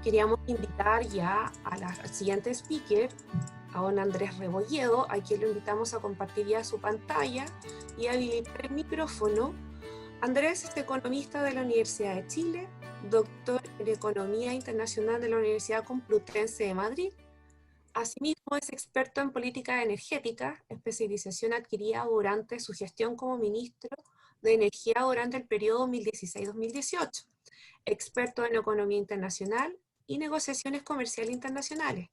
queríamos invitar ya al siguiente speaker, a don Andrés Rebolledo, a quien lo invitamos a compartir ya su pantalla y habilitar el micrófono. Andrés es economista de la Universidad de Chile, doctor en Economía Internacional de la Universidad Complutense de Madrid. Asimismo, es experto en política energética, especialización adquirida durante su gestión como ministro de Energía durante el periodo 2016-2018, experto en economía internacional y negociaciones comerciales internacionales.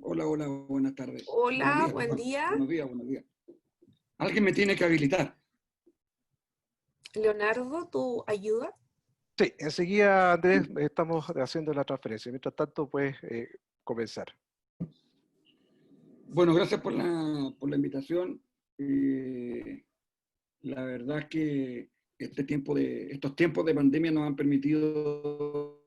Hola, hola, buenas tardes. Hola, Buenos días, buen día. buenos días. Alguien me tiene que habilitar. Leonardo, ¿tu ayuda? Sí, enseguida, Andrés, estamos haciendo la transferencia. Mientras tanto, puedes comenzar. Bueno, gracias por la invitación. La verdad es que estos tiempos de pandemia nos han permitido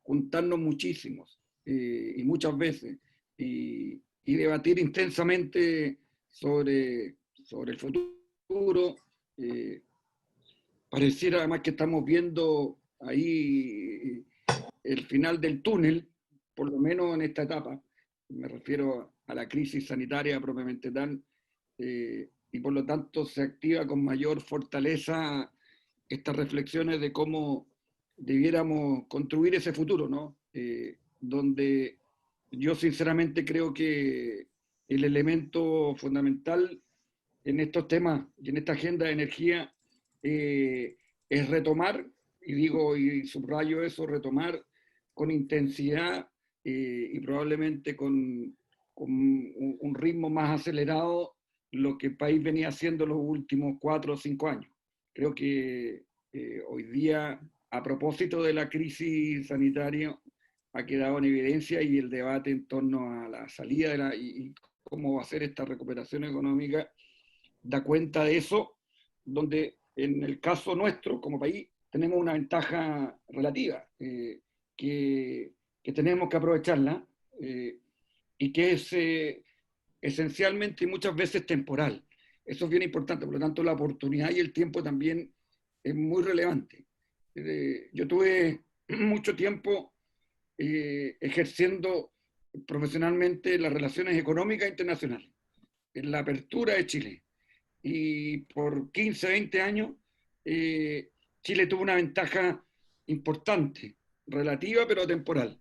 juntarnos muchísimos y muchas veces y debatir intensamente sobre el futuro. Pareciera además que estamos viendo ahí el final del túnel, por lo menos en esta etapa. Me refiero a la crisis sanitaria propiamente tal, y por lo tanto se activa con mayor fortaleza estas reflexiones de cómo debiéramos construir ese futuro, ¿no? Donde yo sinceramente creo que el elemento fundamental en estos temas y en esta agenda de energía es retomar, y digo y subrayo eso, retomar con intensidad y probablemente con un ritmo más acelerado lo que el país venía haciendo los últimos 4 o 5 años. Creo que hoy día, a propósito de la crisis sanitaria, ha quedado en evidencia y el debate en torno a la salida y cómo va a ser esta recuperación económica da cuenta de eso, donde en el caso nuestro como país tenemos una ventaja relativa que tenemos que aprovecharla y que es esencialmente y muchas veces temporal. Eso es bien importante, por lo tanto la oportunidad y el tiempo también es muy relevante. Yo tuve mucho tiempo ejerciendo profesionalmente las relaciones económicas internacionales, en la apertura de Chile. Y por 15, 20 años, Chile tuvo una ventaja importante, relativa pero temporal.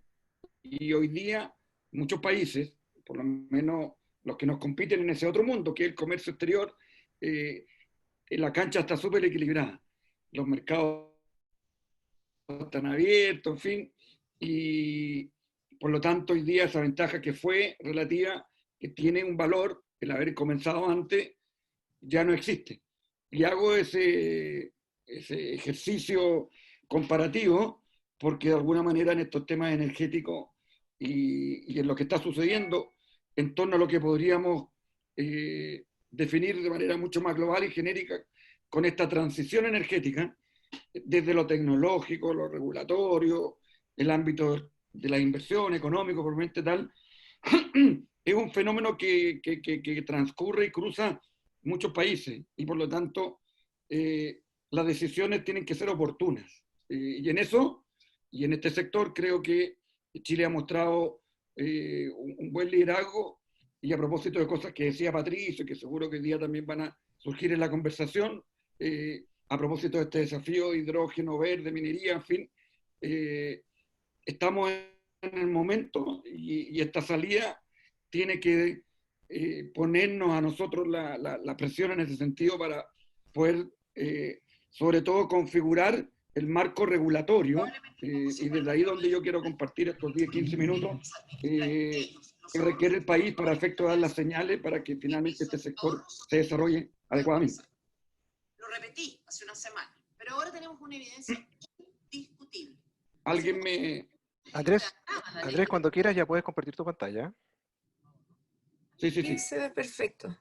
Y hoy día muchos países, por lo menos los que nos compiten en ese otro mundo, que es el comercio exterior, la cancha está súper equilibrada. Los mercados están abiertos, en fin, y por lo tanto hoy día esa ventaja que fue relativa, que tiene un valor, el haber comenzado antes, ya no existe. Y hago ese ejercicio comparativo porque de alguna manera en estos temas energéticos y en lo que está sucediendo en torno a lo que podríamos definir de manera mucho más global y genérica con esta transición energética, desde lo tecnológico, lo regulatorio, el ámbito de la inversión económico, probablemente tal, es un fenómeno que transcurre y cruza muchos países y por lo tanto las decisiones tienen que ser oportunas. Y en eso, y en este sector, creo que Chile ha mostrado un buen liderazgo. Y a propósito de cosas que decía Patricio, que seguro que hoy día también van a surgir en la conversación, a propósito de este desafío de hidrógeno verde, minería, en fin, estamos en el momento y esta salida tiene que ponernos a nosotros la presión en ese sentido para poder, sobre todo, configurar el marco regulatorio y desde ahí donde yo quiero compartir estos 10, 15 minutos que requiere el país para efecto de dar las señales para que finalmente este sector se desarrolle adecuadamente. Lo repetí hace una semana, pero ahora tenemos una evidencia indiscutible. Alguien me... Andrés, cuando quieras ya puedes compartir tu pantalla. Sí. Se ve perfecto.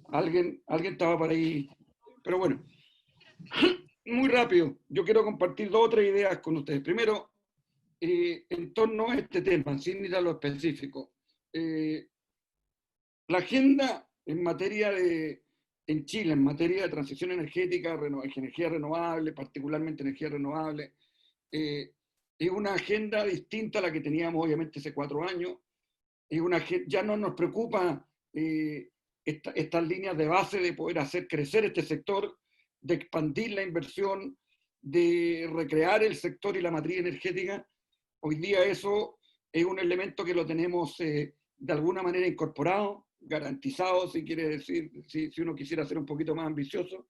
Alguien estaba por ahí, pero bueno, muy rápido. Yo quiero compartir 2 o 3 ideas con ustedes. Primero, en torno a este tema, sin ir a lo específico. La agenda en materia en Chile, en materia de transición energética, energía renovable, particularmente energía renovable, es una agenda distinta a la que teníamos obviamente hace 4 años. Ya no nos preocupa estas líneas de base de poder hacer crecer este sector, de expandir la inversión, de recrear el sector y la matriz energética. Hoy día eso es un elemento que lo tenemos de alguna manera incorporado, garantizado, si quiere decir, si uno quisiera ser un poquito más ambicioso.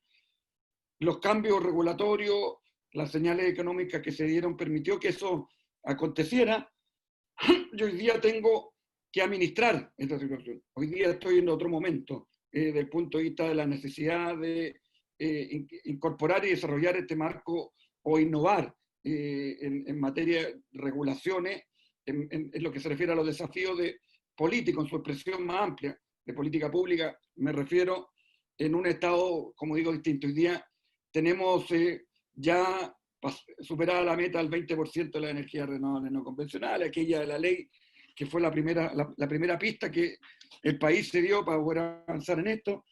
Los cambios regulatorios, las señales económicas que se dieron permitió que eso aconteciera. Yo hoy día tengo que administrar esta situación. Hoy día estoy en otro momento, desde el punto de vista de la necesidad de incorporar y desarrollar este marco o innovar en materia de regulaciones, en lo que se refiere a los desafíos de política, en su expresión más amplia, de política pública, me refiero en un estado, como digo, distinto. Hoy día tenemos ya superada la meta del 20% de las energías renovables no convencionales, aquella de la ley que fue la primera pista que el país se dio para poder avanzar en esto.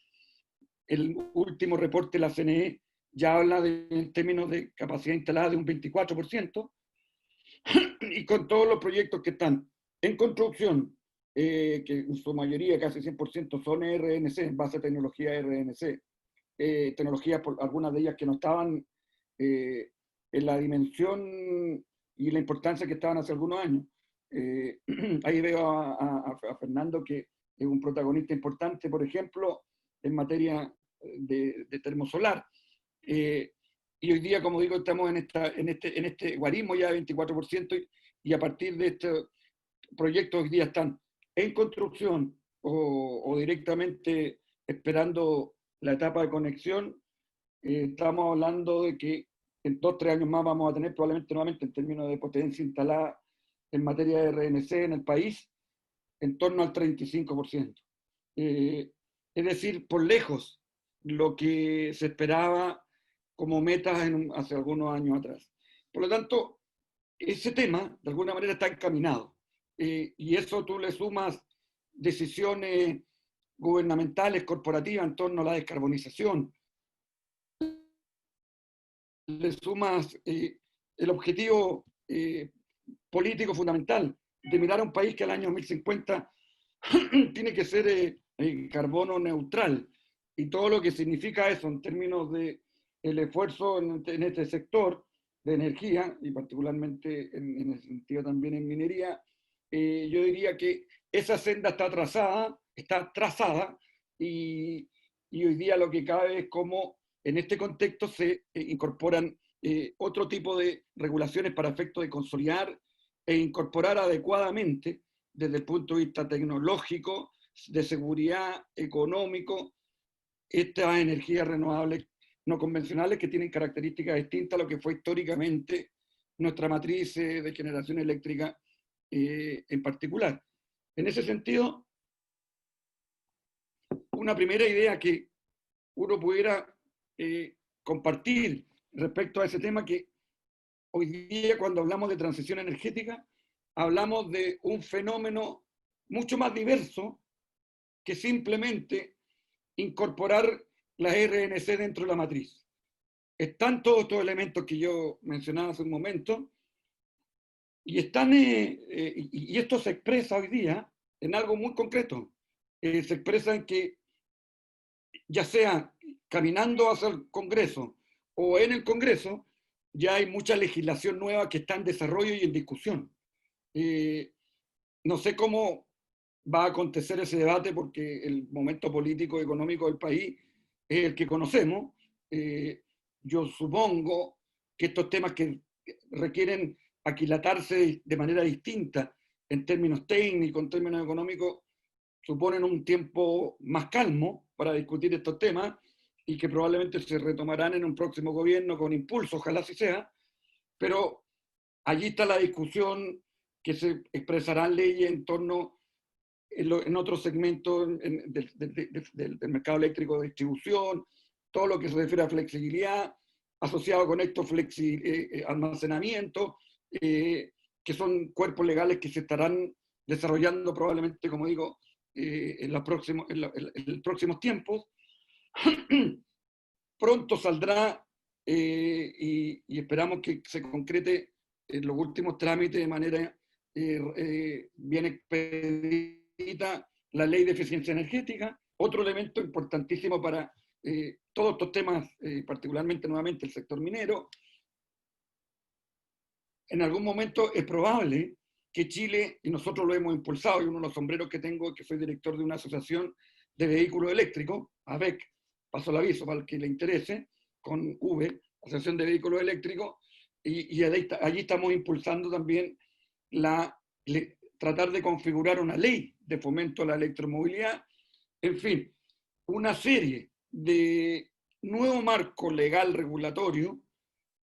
El último reporte de la CNE ya habla en términos de capacidad instalada de un 24%, y con todos los proyectos que están en construcción, que en su mayoría, casi 100%, son RNC, en base a tecnología RNC, tecnologías, algunas de ellas que no estaban en la dimensión y la importancia que estaban hace algunos años. Ahí veo a Fernando, que es un protagonista importante, por ejemplo, en materia de termosolar. Y hoy día, como digo, estamos en este guarismo ya de 24%, y a partir de este proyecto hoy día están en construcción o directamente esperando la etapa de conexión. Estamos hablando de que en 2-3 años más vamos a tener probablemente nuevamente, en términos de potencia instalada en materia de RNC en el país, en torno al 35%. Es decir, por lejos lo que se esperaba como metas hace algunos años atrás. Por lo tanto, ese tema de alguna manera está encaminado, y eso tú le sumas decisiones gubernamentales, corporativas en torno a la descarbonización, le sumas el objetivo político fundamental de mirar a un país que al año 2050 tiene que ser carbono neutral, y todo lo que significa eso en términos de el esfuerzo en este sector de energía, y particularmente en el sentido también en minería. Yo diría que esa senda está trazada, y hoy día lo que cabe es cómo en este contexto se incorporan otro tipo de regulaciones para efecto de consolidar e incorporar adecuadamente desde el punto de vista tecnológico, de seguridad, económico, estas energías renovables no convencionales que tienen características distintas a lo que fue históricamente nuestra matriz de generación eléctrica en particular. En ese sentido, una primera idea que uno pudiera compartir respecto a ese tema, que hoy día cuando hablamos de transición energética, hablamos de un fenómeno mucho más diverso que simplemente incorporar las RNC dentro de la matriz. Están todos estos elementos que yo mencionaba hace un momento, y esto se expresa hoy día en algo muy concreto. Se expresa en que, ya sea caminando hacia el Congreso o en el Congreso, ya hay mucha legislación nueva que está en desarrollo y en discusión. No sé cómo va a acontecer ese debate, porque el momento político y económico del país es el que conocemos. Yo supongo que estos temas que requieren aquilatarse de manera distinta en términos técnicos, en términos económicos, suponen un tiempo más calmo para discutir estos temas, y que probablemente se retomarán en un próximo gobierno con impulso, ojalá así sea, pero allí está la discusión que se expresarán leyes en torno en otros segmentos del mercado eléctrico de distribución, todo lo que se refiere a flexibilidad, asociado con esto almacenamiento, que son cuerpos legales que se estarán desarrollando probablemente, como digo, en los próximos tiempos. Pronto saldrá, y esperamos que se concrete los últimos trámites de manera bien expedita la ley de eficiencia energética. Otro elemento importantísimo para todos estos temas, particularmente nuevamente el sector minero. En algún momento es probable que Chile, y nosotros lo hemos impulsado, y uno de los sombreros que tengo es que soy director de una asociación de vehículos eléctricos, AVEC, paso el aviso para el que le interese, con V, Asociación de Vehículos Eléctricos, y allí estamos impulsando también tratar de configurar una ley de fomento a la electromovilidad, en fin, una serie de nuevo marco legal regulatorio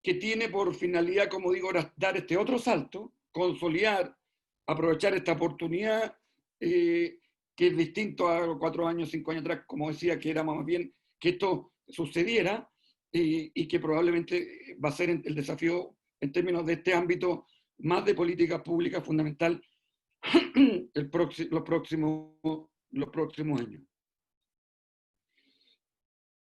que tiene por finalidad, como digo, dar este otro salto, consolidar, aprovechar esta oportunidad, que es distinto a 4 años, 5 años atrás, como decía, que era más bien que esto sucediera, y que probablemente va a ser el desafío en términos de este ámbito más de política pública fundamental los próximos años.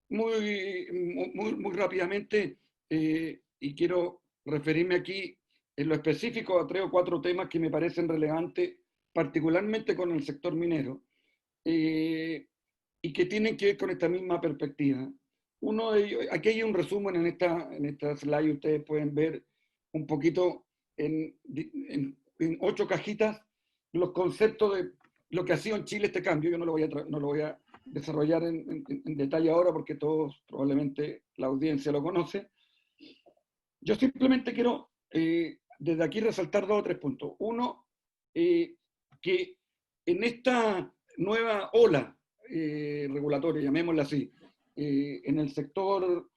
Muy rápidamente, y quiero referirme aquí en lo específico a 3 o 4 temas que me parecen relevantes, particularmente con el sector minero, y que tienen que ver con esta misma perspectiva. Uno de ellos, aquí hay un resumen en esta slide, ustedes pueden ver un poquito en 8 cajitas los conceptos de lo que ha sido en Chile este cambio. Yo no lo voy a desarrollar en detalle ahora porque todos, probablemente la audiencia lo conoce. Yo simplemente quiero desde aquí resaltar 2 o 3 puntos. Uno, que en esta nueva ola regulatoria, llamémosla así, en el sector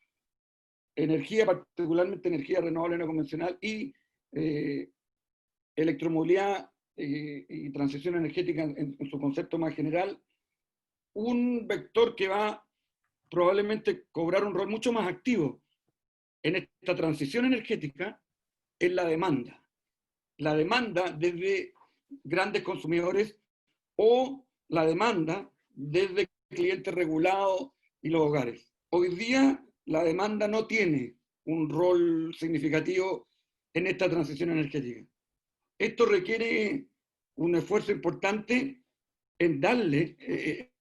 energía, particularmente energía renovable no convencional, y electromovilidad y transición energética en su concepto más general, un vector que va probablemente a cobrar un rol mucho más activo en esta transición energética es la demanda. La demanda desde grandes consumidores o la demanda desde clientes regulados y los hogares. Hoy día la demanda no tiene un rol significativo en esta transición energética. Esto requiere un esfuerzo importante en darle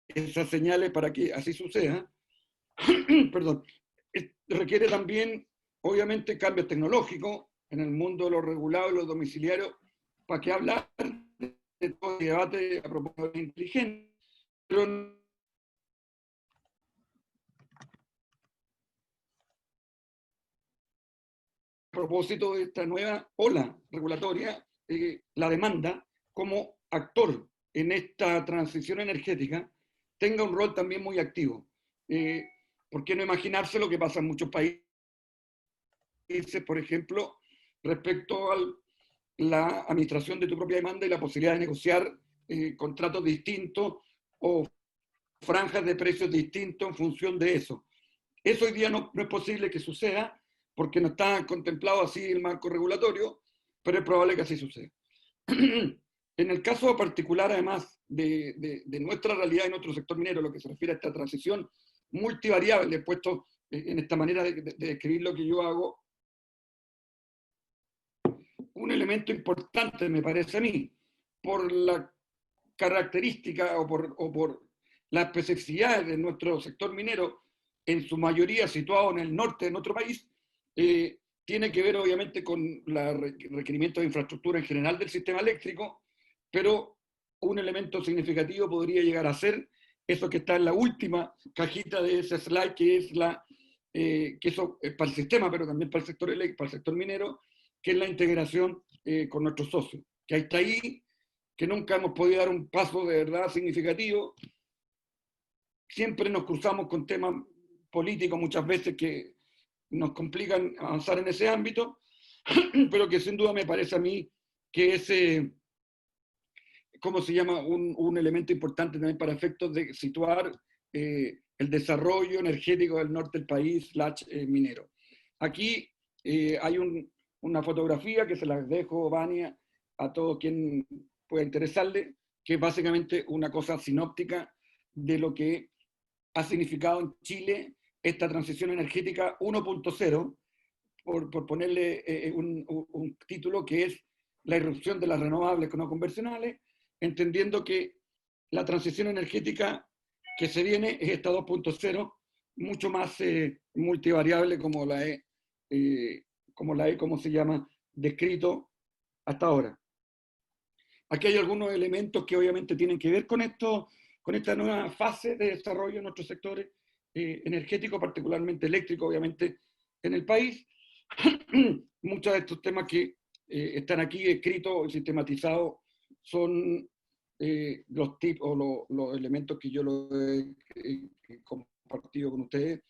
esas señales para que así suceda. Perdón. Requiere también, obviamente, cambios tecnológicos en el mundo de los regulados y los domiciliarios, para que hablar de todo el debate a propósito de inteligencia. Pero a propósito de esta nueva ola regulatoria, la demanda como actor en esta transición energética tenga un rol también muy activo. ¿Por qué no imaginarse lo que pasa en muchos países, por ejemplo, respecto a la administración de tu propia demanda y la posibilidad de negociar contratos distintos o franjas de precios distintos en función de eso? Eso hoy día no es posible que suceda porque no está contemplado así el marco regulatorio, pero es probable que así suceda. En el caso particular, además, de nuestra realidad y nuestro sector minero, lo que se refiere a esta transición multivariable, puesto en esta manera de describir lo que yo hago, un elemento importante, me parece a mí, por la característica o por las especificidades de nuestro sector minero, en su mayoría situado en el norte de nuestro país, tiene que ver obviamente con los requerimientos de infraestructura en general del sistema eléctrico, pero un elemento significativo podría llegar a ser eso que está en la última cajita de ese slide, que es que eso es para el sistema, pero también para el sector eléctrico, para el sector minero, que es la integración con nuestros socios, que está ahí, que nunca hemos podido dar un paso de verdad significativo. Siempre nos cruzamos con temas políticos muchas veces que nos complican avanzar en ese ámbito, pero que sin duda me parece a mí que es, ¿cómo se llama?, un elemento importante también para efectos de situar el desarrollo energético del norte del país, minero. Aquí hay una fotografía que se las dejo, Vania, a todo quien pueda interesarle, que es básicamente una cosa sinóptica de lo que ha significado en Chile esta transición energética 1.0, por ponerle un título, que es la irrupción de las renovables no convencionales, entendiendo que la transición energética que se viene es esta 2.0, mucho más multivariable como ¿cómo se llama?, descrito hasta ahora. Aquí hay algunos elementos que obviamente tienen que ver con esto, con esta nueva fase de desarrollo en nuestros sectores energéticos, particularmente eléctricos, obviamente, en el país. Muchos de estos temas que están aquí escritos y sistematizados son los tips o los elementos que yo he compartido con ustedes.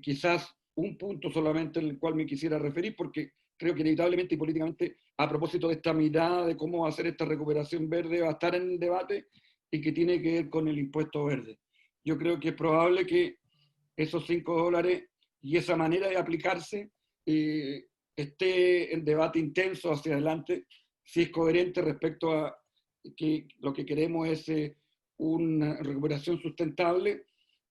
Quizás un punto solamente en el cual me quisiera referir, porque creo que inevitablemente y políticamente, a propósito de esta mirada de cómo hacer esta recuperación verde, va a estar en el debate, y que tiene que ver con el impuesto verde. Yo creo que es probable que esos $5 y esa manera de aplicarse esté en debate intenso hacia adelante, si es coherente respecto a que lo que queremos es una recuperación sustentable.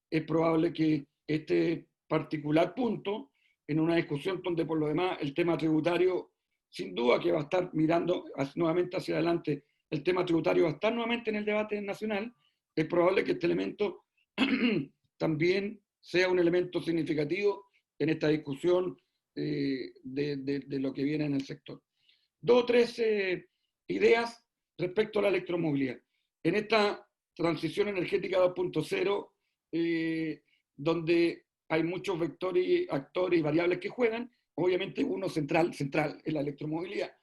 Es probable que este particular punto, en una discusión donde por lo demás el tema tributario, sin duda que va a estar mirando nuevamente hacia adelante, el tema tributario va a estar nuevamente en el debate nacional, es probable que este elemento también sea un elemento significativo en esta discusión de lo que viene en el sector. 2 o 3 ideas respecto a la electromovilidad. En esta transición energética 2.0, donde hay muchos vectores, actores y variables que juegan, obviamente uno central es la electromovilidad.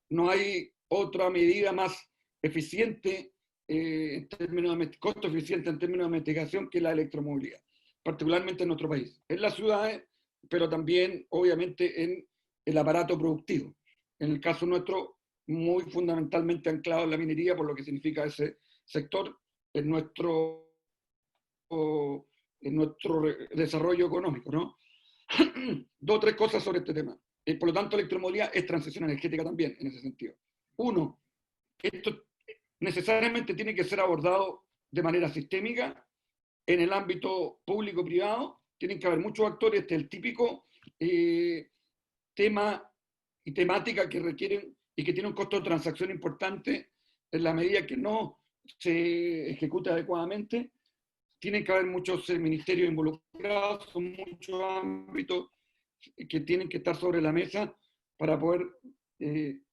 No hay otra medida más eficiente, en términos de costo eficiente en términos de mitigación, que la electromovilidad, particularmente en nuestro país, en las ciudades, pero también obviamente en el aparato productivo. En el caso nuestro, muy fundamentalmente anclado en la minería, por lo que significa ese sector en nuestro desarrollo económico, ¿no? 2 o 3 cosas sobre este tema. Por lo tanto, electromovilidad es transición energética también, en ese sentido. Uno, esto necesariamente tiene que ser abordado de manera sistémica en el ámbito público-privado. Tienen que haber muchos actores. Este es el típico tema y temática que requieren y que tiene un costo de transacción importante en la medida que no se ejecuta adecuadamente. Tienen que haber muchos ministerios involucrados, son muchos ámbitos que tienen que estar sobre la mesa para poder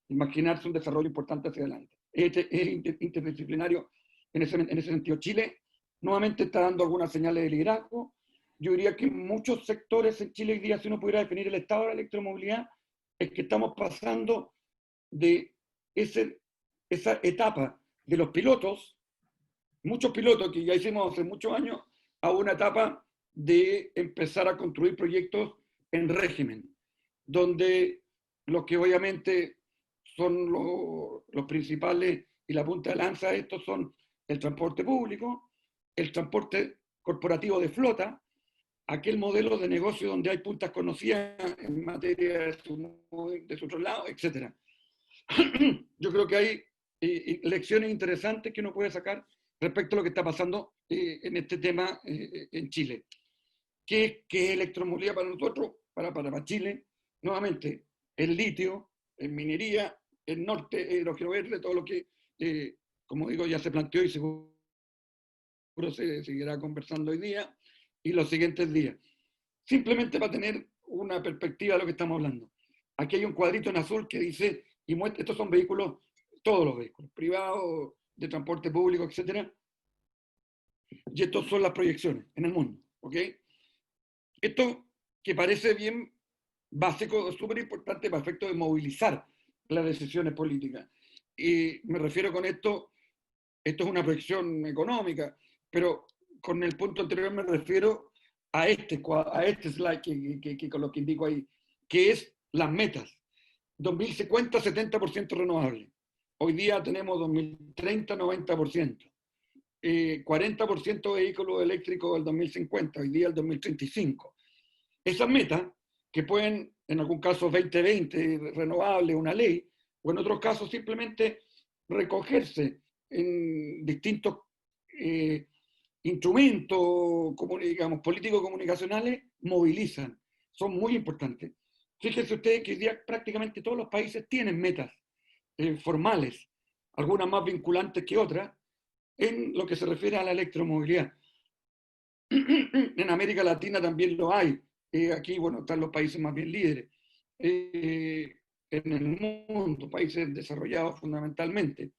imaginarse un desarrollo importante hacia adelante. Es interdisciplinario en ese sentido. Chile nuevamente está dando algunas señales de liderazgo. Yo diría que en muchos sectores en Chile hoy día, si uno pudiera definir el estado de la electromovilidad, es que estamos pasando de esa etapa de los pilotos, muchos pilotos que ya hicimos hace muchos años, a una etapa de empezar a construir proyectos en régimen, donde los que obviamente son los principales y la punta de lanza de estos son el transporte público, el transporte corporativo de flota, aquel modelo de negocio donde hay puntas conocidas en materia de su traslado, etc. Yo creo que hay lecciones interesantes que uno puede sacar respecto a lo que está pasando en este tema en Chile. ¿Qué es electromovilidad para nosotros? Para Chile, nuevamente, el litio, en minería, el norte, hidrógeno verde, todo lo que, como digo, ya se planteó y seguro se seguirá conversando hoy día y los siguientes días. Simplemente para tener una perspectiva de lo que estamos hablando. Aquí hay un cuadrito en azul que dice, y muestra, estos son vehículos, todos los vehículos, privados, de transporte público, etc. Y estas son las proyecciones en el mundo, ¿ok? Esto que parece bien básico, súper importante para efectos de movilizar las decisiones políticas. Y me refiero con esto es una proyección económica, pero con el punto anterior me refiero a este slide que con lo que indico ahí, que es las metas. 2050, 70% renovable. Hoy día tenemos 2030, 90%. 40% vehículos eléctricos del 2050, hoy día el 2035. Esas metas, que pueden, en algún caso 2020, renovable, una ley, o en otros casos simplemente recogerse en distintos instrumentos, digamos, político-comunicacionales, movilizan. Son muy importantes. Fíjense ustedes que hoy día prácticamente todos los países tienen metas formales, algunas más vinculantes que otras, en lo que se refiere a la electromovilidad. En América Latina también lo hay. Aquí, bueno, están los países más bien líderes. En el mundo, países desarrollados fundamentalmente.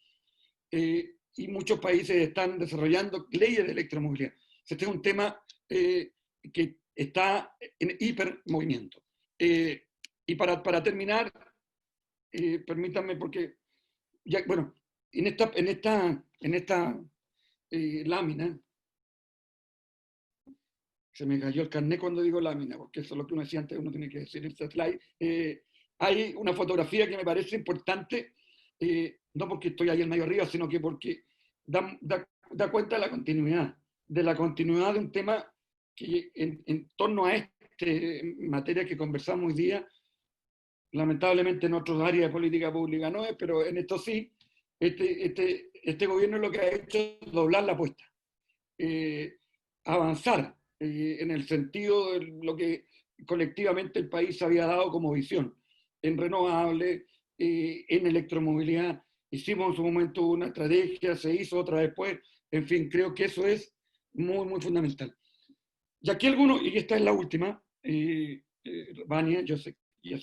Y muchos países están desarrollando leyes de electromovilidad. Este es un tema que está en hipermovimiento. Y para terminar, permítanme, porque ya, bueno, en esta lámina, se me cayó el carnet cuando digo lámina, porque eso es lo que uno decía antes, uno tiene que decir esta slide. Hay una fotografía que me parece importante, no porque estoy ahí en medio arriba, sino que porque da cuenta de la continuidad de un tema que en torno a esta materia que conversamos hoy día, lamentablemente en otras áreas de política pública no es, pero en esto sí, este gobierno lo que ha hecho es doblar la apuesta, avanzar en el sentido de lo que colectivamente el país había dado como visión, en renovables, en electromovilidad. Hicimos en su momento una estrategia, se hizo otra después, en fin, creo que eso es muy, muy fundamental. Y aquí algunos, y esta es la última, Vania, yo sé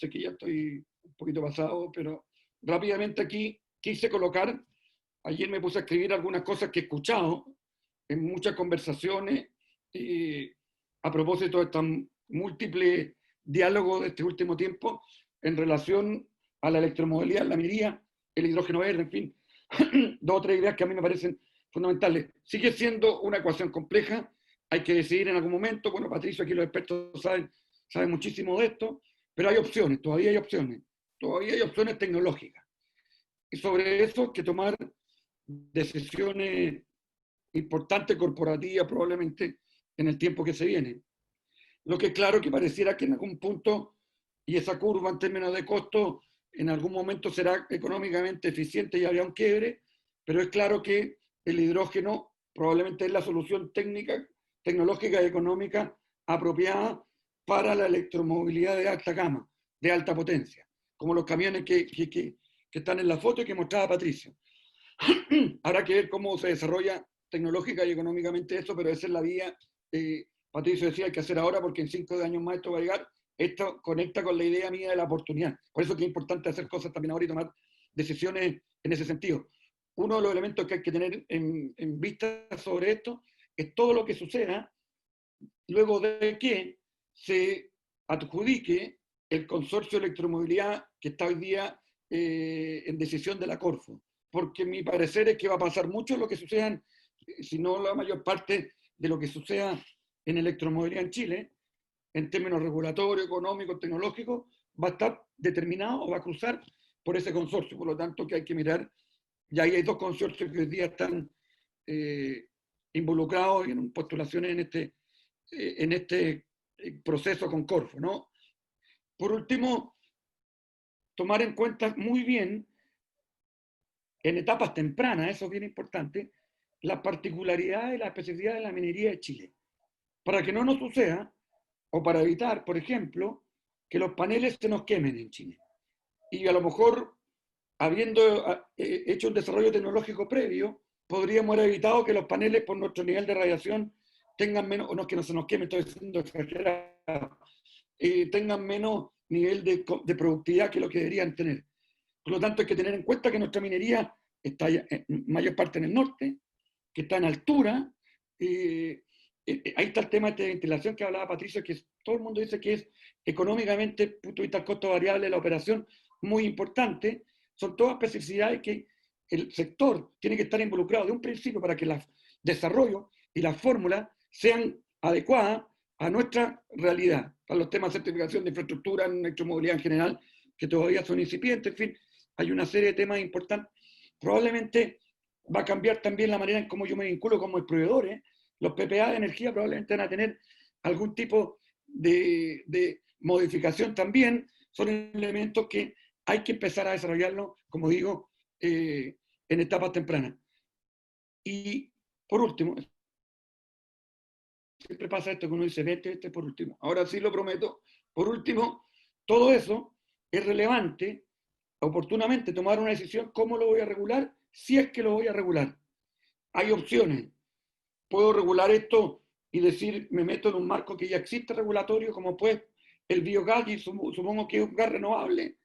que ya estoy un poquito pasado, pero rápidamente aquí quise colocar, ayer me puse a escribir algunas cosas que he escuchado en muchas conversaciones a propósito de estos múltiples diálogos de este último tiempo en relación a la electromovilidad, la minería, el hidrógeno verde, en fin, dos o tres ideas que a mí me parecen fundamentales. Sigue siendo una ecuación compleja, hay que decidir en algún momento. Bueno, Patricio, aquí los expertos saben muchísimo de esto, pero hay opciones, todavía hay opciones tecnológicas. Y sobre eso hay que tomar decisiones importantes corporativas probablemente en el tiempo que se viene. Lo que es claro que pareciera que en algún punto, y esa curva en términos de costo, en algún momento será económicamente eficiente y había un quiebre, pero es claro que el hidrógeno probablemente es la solución técnica, tecnológica y económica apropiada para la electromovilidad de alta gama, de alta potencia, como los camiones que están en la foto y que mostraba Patricio. Habrá que ver cómo se desarrolla tecnológica y económicamente eso, pero esa es la vía. Patricio decía, hay que hacer ahora porque en 5 años más esto va a llegar. Esto conecta con la idea mía de la oportunidad. Por eso que es importante hacer cosas también ahora y tomar decisiones en ese sentido. Uno de los elementos que hay que tener en vista sobre esto es todo lo que suceda luego de que se adjudique el consorcio de electromovilidad que está hoy día en decisión de la Corfo. Porque mi parecer es que va a pasar mucho lo que suceda, si no la mayor parte de lo que suceda en electromovilidad en Chile, en términos regulatorios, económicos, tecnológicos, va a estar determinado o va a cruzar por ese consorcio. Por lo tanto, que hay que mirar, y ahí hay dos consorcios que hoy día están involucrados en postulaciones en este proceso con Corfo, ¿no? Por último, tomar en cuenta muy bien, en etapas tempranas, eso es bien importante, las particularidades y las especificidades de la minería de Chile. Para que no nos suceda, o para evitar, por ejemplo, que los paneles se nos quemen en Chile. Y a lo mejor, habiendo hecho un desarrollo tecnológico previo, podríamos haber evitado que los paneles, por nuestro nivel de radiación, tengan menos, o no que no se nos quemen, estoy diciendo exagerado, tengan menos nivel de productividad que lo que deberían tener. Por lo tanto, hay que tener en cuenta que nuestra minería está en mayor parte en el norte, que está en altura. Ahí está el tema de ventilación que hablaba Patricio, que todo el mundo dice que es económicamente, desde el punto de vista del costo variable de la operación, muy importante. Son todas especificidades que el sector tiene que estar involucrado de un principio para que el desarrollo y las fórmulas sean adecuadas a nuestra realidad, a los temas de certificación de infraestructura, electromovilidad en general, que todavía son incipientes, en fin, hay una serie de temas importantes. Probablemente va a cambiar también la manera en cómo yo me vinculo como proveedor. Los PPA de energía probablemente van a tener algún tipo de modificación también. Son elementos que hay que empezar a desarrollarlo, como digo, en etapas tempranas. Y por último, siempre pasa esto que uno dice, vete por último. Ahora sí lo prometo. Por último, todo eso es relevante, oportunamente tomar una decisión, ¿cómo lo voy a regular? Si es que lo voy a regular. Hay opciones. Puedo regular esto y decir, me meto en un marco que ya existe regulatorio, como pues el biogás, y supongo que es un gas renovable,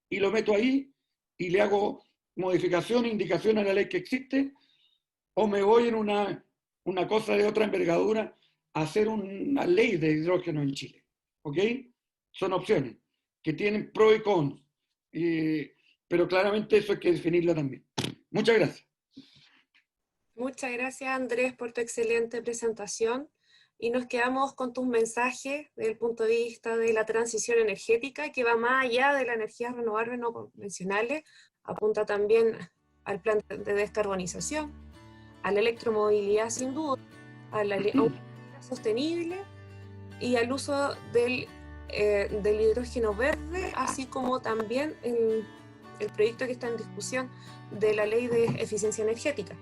y lo meto ahí y le hago modificaciones, indicaciones a la ley que existe, o me voy en una cosa de otra envergadura a hacer una ley de hidrógeno en Chile. ¿Ok? Son opciones que tienen pro y con, pero claramente eso hay que definirlo también. Muchas gracias. Muchas gracias, Andrés, por tu excelente presentación. Y nos quedamos con tus mensajes desde el punto de vista de la transición energética, que va más allá de las energías renovables no convencionales, apunta también al plan de descarbonización, a la electromovilidad sin duda, a la movilidad sostenible y al uso del hidrógeno verde, así como también el proyecto que está en discusión de la ley de eficiencia energética.